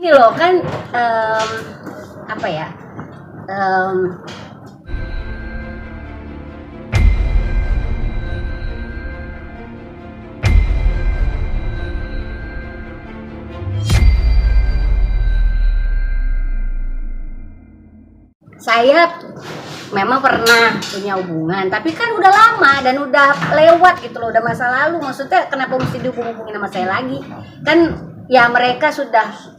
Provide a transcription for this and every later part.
Ini loh kan apa ya? em, saya memang pernah punya hubungan, tapi kan udah lama dan udah lewat gitu loh, udah masa lalu. Maksudnya kenapa mesti dihubung-hubungin sama saya lagi? Kan ya mereka sudah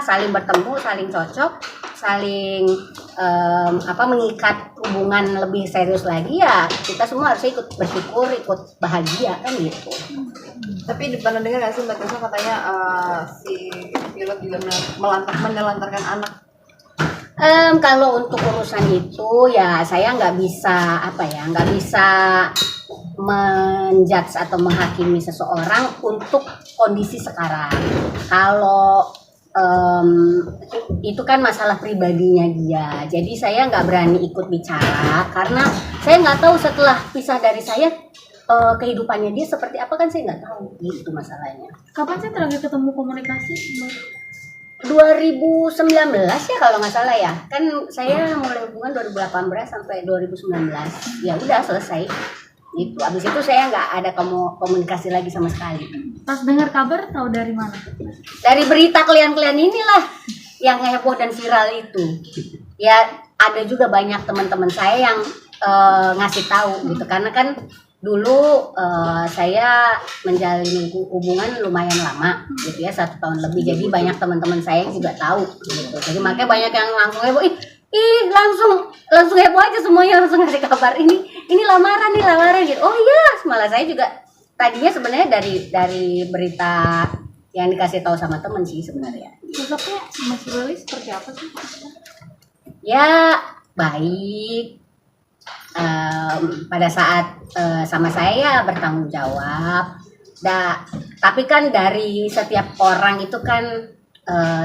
saling bertemu, saling cocok, saling mengikat hubungan lebih serius lagi, ya kita semua harus ikut bersyukur, ikut bahagia kan gitu. Tapi pernah dengar nggak sih Mbak Tessa katanya si pilot juga menelantarkan anak? Kalau untuk urusan itu ya saya nggak bisa menjudge atau menghakimi seseorang untuk kondisi sekarang. Kalau itu kan masalah pribadinya dia, jadi saya nggak berani ikut bicara karena saya nggak tahu setelah pisah dari saya kehidupannya dia seperti apa, kan saya nggak tahu, gitu masalahnya. Kapan sih terakhir ketemu komunikasi? 2019 ya kalau nggak salah ya, kan saya mulai hubungan 2018 sampai 2019, ya udah selesai gitu. Abis itu saya nggak ada komunikasi lagi sama sekali. Pas dengar kabar tahu dari mana? Dari berita kalian-kalian inilah yang heboh dan viral itu. Ya ada juga banyak teman-teman saya yang ngasih tahu gitu, karena kan dulu saya menjalin hubungan lumayan lama gitu ya, 1 tahun lebih, jadi banyak teman-teman saya yang juga tahu gitu. Jadi makanya banyak yang langsung heboh, langsung heboh aja semuanya, langsung ngasih kabar ini lamaran gitu. Oh iya, malah saya juga tadinya sebenarnya dari berita yang dikasih tahu sama temen sih sebenarnya. Sosoknya Mas Ruli seperti apa sih? Ya baik, pada saat sama saya bertanggung jawab. Tapi kan dari setiap orang itu kan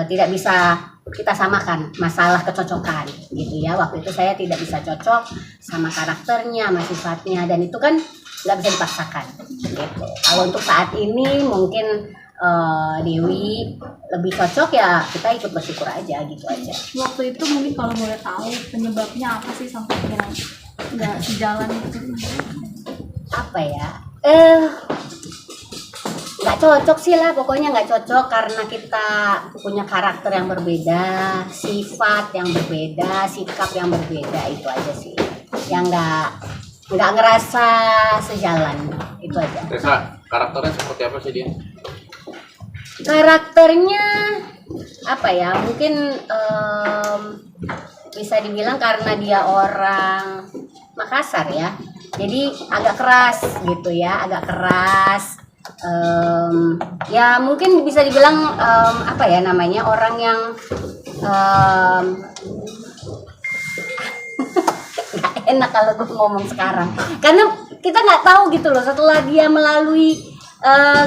tidak bisa kita samakan masalah kecocokan gitu ya. Waktu itu saya tidak bisa cocok sama karakternya, sama sifatnya, dan itu kan nggak bisa dipaksakan gitu. Kalau untuk saat ini mungkin Dewi lebih cocok, ya kita ikut bersyukur aja gitu aja. Waktu itu mungkin kalau boleh tahu penyebabnya apa sih sampai akhirnya nggak sejalan gitu? Apa ya? Nggak cocok sih lah, pokoknya nggak cocok karena kita punya karakter yang berbeda, sifat yang berbeda, sikap yang berbeda, itu aja sih yang nggak ngerasa sejalan, itu aja. Tessa, karakternya seperti apa sih dia? Karakternya apa ya, mungkin bisa dibilang karena dia orang Makassar ya, jadi agak keras gitu ya, agak keras. Ya mungkin bisa dibilang orang yang nggak enak kalau gue ngomong sekarang, karena kita nggak tahu gitu loh setelah dia melalui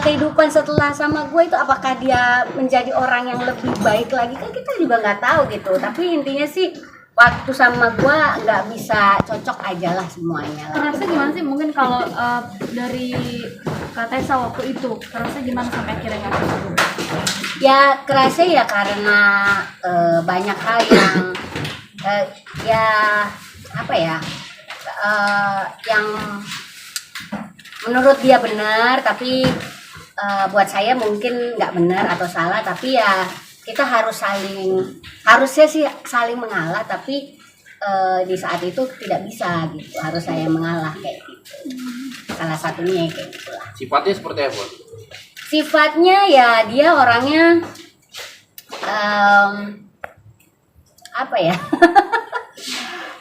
kehidupan setelah sama gue itu, apakah dia menjadi orang yang lebih baik lagi, kan kita juga nggak tahu gitu. Tapi intinya sih waktu sama gue nggak bisa cocok aja lah semuanya lah. Kerasa gimana sih mungkin kalau dari Kak Tessa waktu itu, kerasa gimana sampai akhirnya nggak cocok? Ya kerasa ya karena banyak hal yang yang menurut dia benar, tapi buat saya mungkin nggak benar atau salah. Tapi ya kita harusnya sih saling mengalah, tapi di saat itu tidak bisa gitu, harus saya mengalah kayak gitu. Salah satunya kayak gitulah. Sifatnya seperti apa? Sifatnya ya dia orangnya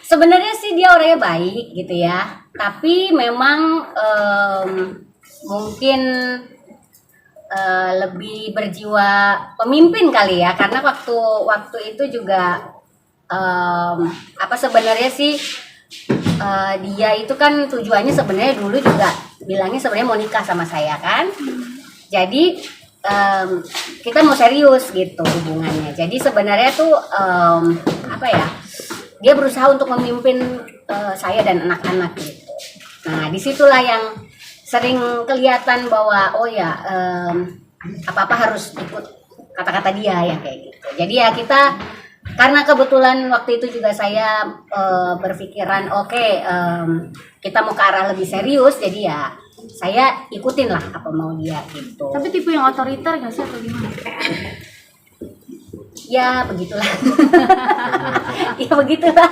sebenarnya sih dia orangnya baik gitu ya, tapi memang mungkin lebih berjiwa pemimpin kali ya, karena waktu itu juga sebenarnya sih dia itu kan tujuannya sebenarnya dulu juga bilangnya sebenarnya mau nikah sama saya kan, jadi kita mau serius gitu hubungannya. Jadi sebenarnya tuh dia berusaha untuk memimpin saya dan anak-anak gitu. Nah disitulah yang sering kelihatan bahwa apa-apa harus ikut kata-kata dia yang kayak gitu. Jadi ya kita, karena kebetulan waktu itu juga saya berpikiran oke, kita mau ke arah lebih serius, jadi ya saya ikutin lah apa mau dia gitu. Tapi tipe yang otoriter nggak sih atau gimana? Ya begitulah. Ya begitulah.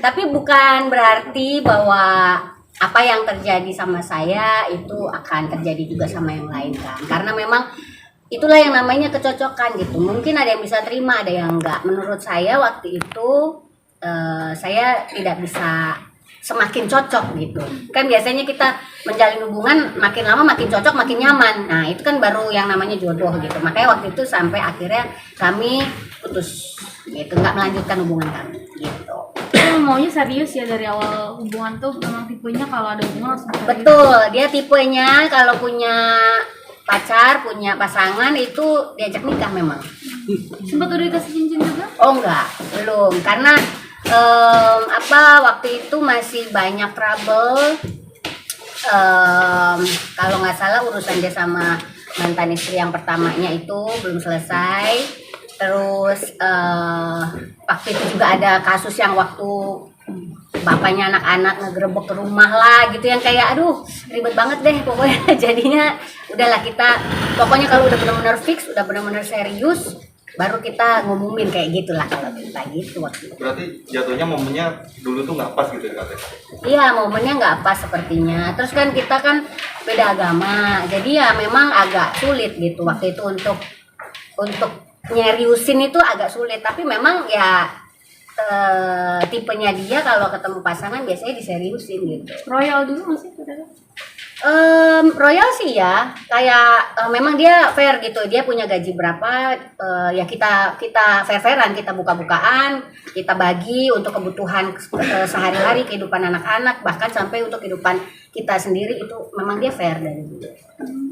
Tapi bukan berarti bahwa apa yang terjadi sama saya itu akan terjadi juga sama yang lain kan. Karena memang itulah yang namanya kecocokan gitu. Mungkin ada yang bisa terima, ada yang enggak. Menurut saya waktu itu saya tidak bisa semakin cocok gitu. Kan biasanya kita menjalin hubungan makin lama makin cocok, makin nyaman. Nah, itu kan baru yang namanya jodoh gitu. Makanya waktu itu sampai akhirnya kami putus gitu, nggak melanjutkan hubungan kami gitu. Maunya serius ya dari awal hubungan tuh, memang tipenya kalau ada hubungan langsung serius. Betul, dia tipenya kalau punya pacar, punya pasangan itu diajak nikah memang. Sempat udah dikasih cincin juga? Oh enggak, belum. Karena waktu itu masih banyak trouble. Kalau nggak salah urusan dia sama mantan istri yang pertamanya itu belum selesai. Terus waktu itu juga ada kasus yang waktu bapaknya anak-anak ngegerebek ke rumah lah gitu, yang kayak aduh ribet banget deh pokoknya. Jadinya udahlah kita pokoknya kalau udah benar-benar fix, udah benar-benar serius baru kita ngumumin kayak gitulah kalau kita gitu waktu itu. Berarti jatuhnya momennya dulu tuh nggak pas gitu ya Kak? Iya, momennya nggak pas sepertinya. Terus kan kita kan beda agama, jadi ya memang agak sulit gitu waktu itu untuk nyeriusin itu agak sulit. Tapi memang ya tipenya dia kalau ketemu pasangan biasanya diseriusin gitu. Royal dulu masih saudara? Royal sih ya, kayak memang dia fair gitu. Dia punya gaji berapa, ya kita fair-fairan, kita buka-bukaan, kita bagi untuk kebutuhan sehari-hari, kehidupan anak-anak, bahkan sampai untuk kehidupan kita sendiri itu memang dia fair dari dulu.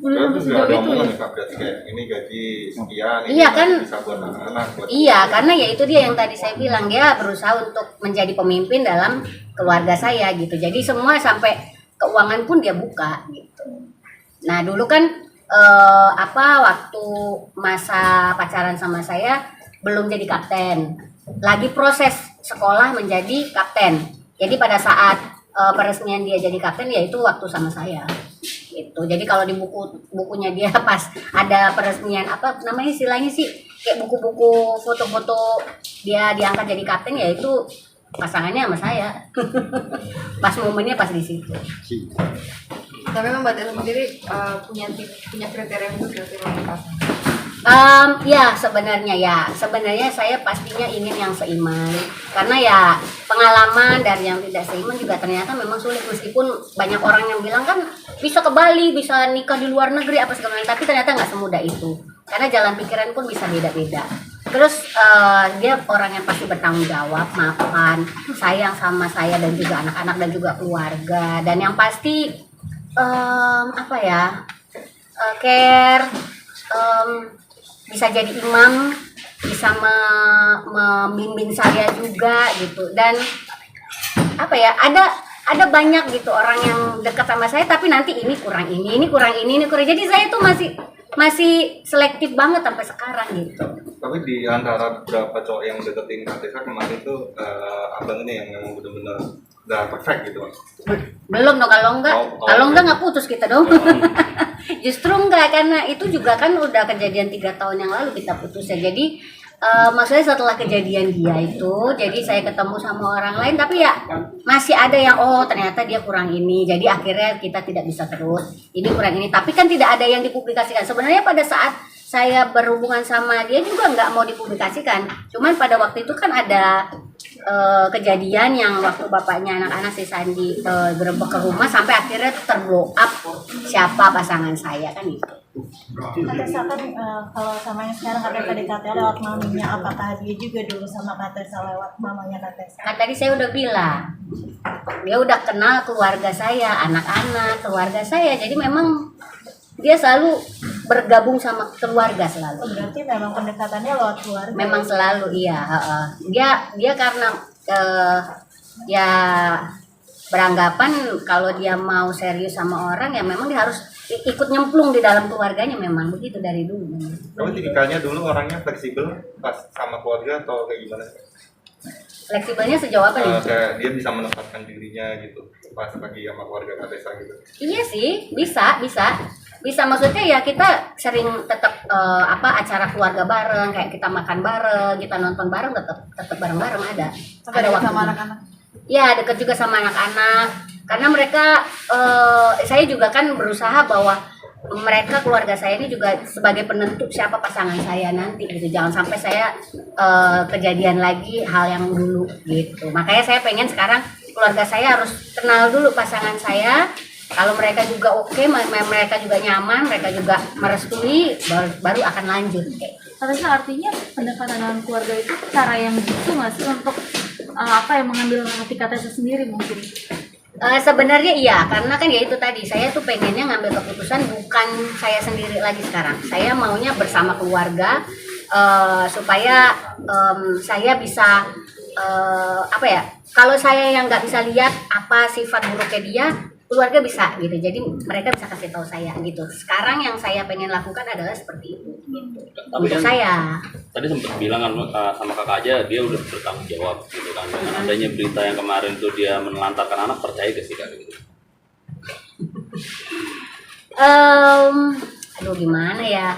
Berarti nggak ada omongan ya Kak, berarti kayak ini gaji sekian, ini Iya kan? bisa buat anak-anak. Iya, karena ya itu dia yang tadi saya bilang, dia berusaha untuk menjadi pemimpin dalam keluarga saya gitu. Jadi semua sampai keuangan pun dia buka gitu. Nah dulu kan waktu masa pacaran sama saya belum jadi kapten, lagi proses sekolah menjadi kapten. Jadi pada saat peresmian dia jadi kapten yaitu waktu sama saya gitu. Jadi kalau di bukunya dia pas ada peresmian apa namanya istilahnya sih, kayak buku-buku foto-foto dia diangkat jadi kapten, yaitu pasangannya sama saya. Pas momennya pas di situ. Tapi memang Mbak Tessa sendiri punya kriteria khusus nggak sih untuk pasangan? Ya sebenarnya saya pastinya ingin yang seiman, karena ya pengalaman dari yang tidak seiman juga ternyata memang sulit. Meskipun banyak orang yang bilang kan bisa ke Bali, bisa nikah di luar negeri apa segala macam, tapi ternyata nggak semudah itu, karena jalan pikiran pun bisa beda-beda. Terus dia orang yang pasti bertanggung jawab, maafkan, sayang sama saya dan juga anak-anak dan juga keluarga, dan yang pasti care, bisa jadi imam, bisa membimbing saya juga gitu. Dan ada banyak gitu orang yang dekat sama saya tapi nanti ini kurang ini kurang. Jadi saya tuh masih selektif banget sampai sekarang gitu. Tapi di antara beberapa cowok yang deketin Kak Tessa kemarin tuh abang ini yang memang benar-benar udah perfect gitu. Belum dong, kalau enggak nggak putus kita dong. Justru enggak, karena itu juga kan udah kejadian 3 tahun yang lalu kita putus ya. Jadi maksudnya setelah kejadian dia itu, jadi saya ketemu sama orang lain, tapi ya masih ada yang ternyata dia kurang ini, jadi akhirnya kita tidak bisa terus, ini kurang ini, tapi kan tidak ada yang dipublikasikan. Sebenarnya pada saat saya berhubungan sama dia juga nggak mau dipublikasikan, cuman pada waktu itu kan ada kejadian yang waktu bapaknya anak-anak si Sandi gerebek ke rumah sampai akhirnya terblow up siapa pasangan saya kan itu. Kak Tessa kan kalau sama yang sekarang katanya PDKT lewat maminya, apakah dia juga dulu sama Kak Tessa lewat mamanya Kak Tessa? Kan tadi saya udah bilang, dia udah kenal keluarga saya, anak-anak, keluarga saya, jadi memang dia selalu bergabung sama keluarga selalu. Berarti memang pendekatannya lewat keluarga. Memang selalu iya. Dia karena ya beranggapan kalau dia mau serius sama orang ya memang dia harus ikut nyemplung di dalam keluarganya, memang begitu dari dulu. Kamu tipikalnya dulu orangnya fleksibel pas sama keluarga atau kayak gimana? Fleksibelnya sejauh apa nih? Kayak dia bisa menempatkan dirinya gitu pas lagi sama keluarga Kak Tessa gitu. Iya sih, bisa maksudnya ya kita sering tetap acara keluarga bareng, kayak kita makan bareng, kita nonton bareng, tetap bareng-bareng ada. Sampai Ada dekat waktu. sama anak-anak. Ya, dekat juga sama anak-anak. Karena mereka, saya juga kan berusaha bahwa mereka, keluarga saya ini juga sebagai penentu siapa pasangan saya nanti gitu. Jangan sampai saya kejadian lagi hal yang dulu gitu. Makanya saya pengen sekarang keluarga saya harus kenal dulu pasangan saya. Kalau mereka juga oke, mereka juga nyaman, mereka juga merestui, baru akan lanjut kayak gitu. Katanya artinya pendekatan dengan keluarga itu cara yang jitu nggak sih untuk yang mengambil hati Kak Tessa sendiri mungkin? Sebenarnya iya, karena kan ya itu tadi, saya tuh pengennya ngambil keputusan bukan saya sendiri lagi sekarang. Saya maunya bersama keluarga supaya saya bisa kalau saya yang nggak bisa lihat apa sifat buruknya dia, keluarga bisa gitu. Jadi mereka bisa kasih tahu saya gitu. Sekarang yang saya pengen lakukan adalah seperti itu. Tapi Untuk kan saya. tadi sempat bilang kan sama kakak aja dia udah bertanggung jawab gitu kan. Dengan adanya berita yang kemarin tuh dia menelantarkan anak, percaya gak sih kak gitu? Aduh gimana ya?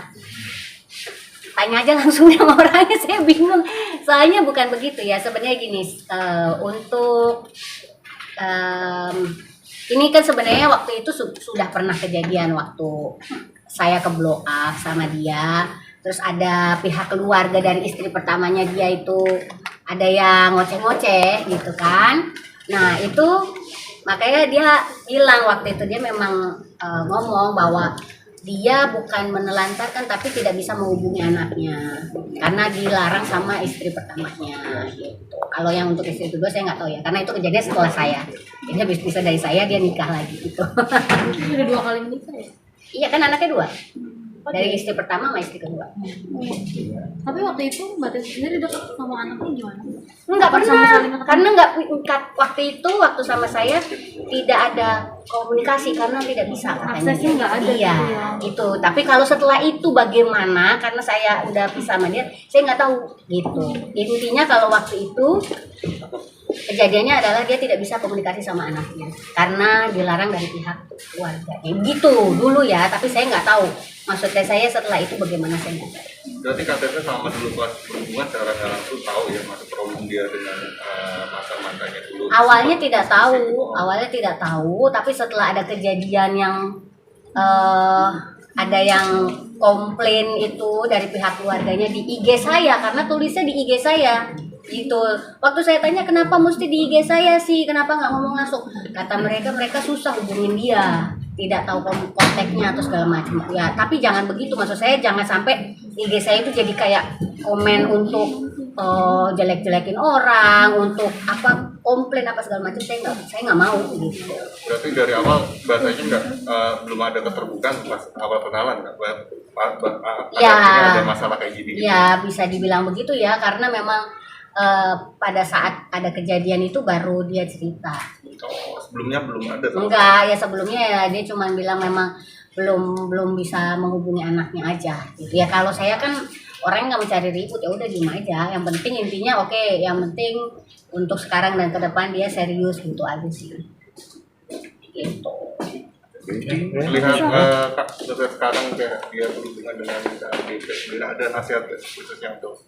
Tanya aja langsung sama orangnya, saya bingung. Soalnya bukan begitu ya. Sebenarnya gini, untuk ini kan sebenarnya waktu itu sudah pernah kejadian waktu saya ke blow up sama dia. Terus ada pihak keluarga dari istri pertamanya dia itu ada yang ngoceh-ngoceh gitu kan. Nah itu makanya dia bilang waktu itu, dia memang ngomong bahwa dia bukan menelantarkan tapi tidak bisa menghubungi anaknya karena dilarang sama istri pertamanya gitu. Kalau yang untuk istri kedua saya nggak tahu ya, karena itu kejadian setelah saya. Jadi habis bisa dari saya dia nikah lagi gitu. Udah 2 kali menikah ya? Iya kan anaknya 2. Dari istri pertama sama istri kedua. Tapi waktu itu Mbak Tessa sendiri dekat sama anaknya gimana? Enggak Sama pernah, saling ketemu? karena waktu sama saya tidak ada komunikasi karena tidak bisa katanya. Aksesnya nggak ada Iya, gitu ya. itu. Tapi kalau setelah itu bagaimana? Karena saya udah pisah sama dia, saya nggak tahu gitu. Intinya kalau waktu itu kejadiannya adalah dia tidak bisa komunikasi sama anaknya karena dilarang dari pihak keluarga. Gitu dulu ya, tapi saya nggak tahu. Maksudnya saya setelah itu bagaimana saya nggak tahu. Berarti Kak Tessa sama dulu pas berhubungan secara nggak langsung tahu ya masa problem dia dengan mantan-mantannya dulu. Awalnya tidak tahu, tapi setelah ada kejadian yang ada yang komplain itu dari pihak keluarganya di IG saya, karena tulisnya di IG saya gitu. Waktu saya tanya kenapa mesti di IG saya sih, kenapa nggak ngomong langsung, kata mereka susah hubungin dia, tidak tahu kontaknya atau segala macam ya. Tapi jangan begitu, maksud saya jangan sampai IG saya itu jadi kayak komen untuk jelek-jelekin orang, untuk komplain apa segala macam. Saya nggak mau gitu. Berarti dari awal bahasanya belum ada keterbukaan pas awal kenalan kan? Ya, ada masalah kayak gini. Ya bisa dibilang begitu ya, karena memang pada saat ada kejadian itu baru dia cerita. Oh, sebelumnya belum ada. Enggak, ya sebelumnya ya dia cuma bilang memang belum bisa menghubungi anaknya aja gitu. Ya kalau saya kan orang nggak mencari ribut, ya udah diem aja. Yang penting intinya oke, yang penting untuk sekarang dan ke depan dia serius gitu aja sih. Gitu. Lihat Kak Tessa sekarang kayak dia berhubungan dengan dia ada nasihat khususnya untuk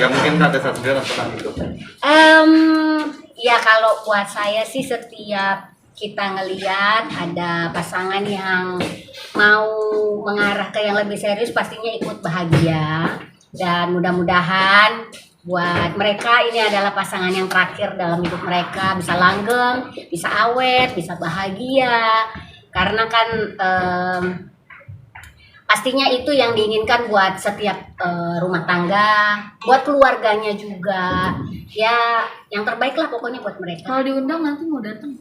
ya mungkin Kak Tessa sendiri pernah gitu. Ya kalau buat saya sih setiap kita ngelihat ada pasangan yang mau mengarah ke yang lebih serius, pastinya ikut bahagia, dan mudah-mudahan buat mereka ini adalah pasangan yang terakhir dalam hidup mereka, bisa langgeng, bisa awet, bisa bahagia, karena kan pastinya itu yang diinginkan buat setiap rumah tangga, buat keluarganya juga, ya yang terbaik lah pokoknya buat mereka. Kalau diundang nanti mau datang?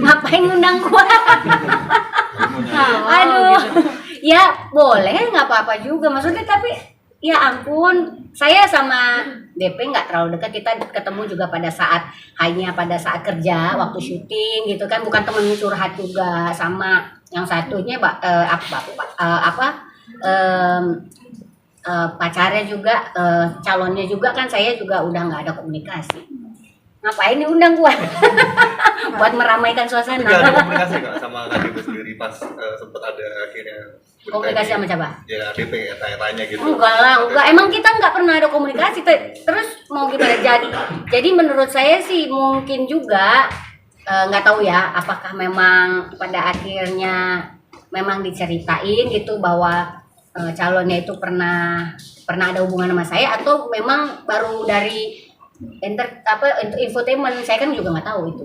Ngapain ngundang gua? Aduh, ya boleh, nggak apa-apa juga maksudnya, tapi Ya ampun, saya sama DP nggak terlalu dekat. Kita ketemu juga hanya pada saat kerja, waktu syuting gitu kan. Bukan temen curhat juga. Sama yang satunya pacarnya juga, calonnya juga kan saya juga udah nggak ada komunikasi. Ngapain diundang gua? Buat meramaikan suasana. Tapi nggak ada komunikasi nggak sama Kak DP sendiri pas sempat ada akhirnya berita Komunikasi ini? sama siapa? Ya DP ya tanya-tanya gitu. Enggak lah, enggak. Emang kita nggak pernah ada komunikasi. Terus mau gimana? Jadi menurut saya sih mungkin juga nggak tahu ya. Apakah memang pada akhirnya memang diceritain gitu bahwa calonnya itu pernah ada hubungan sama saya, atau memang baru dari infotainment. Saya kan juga nggak tahu itu.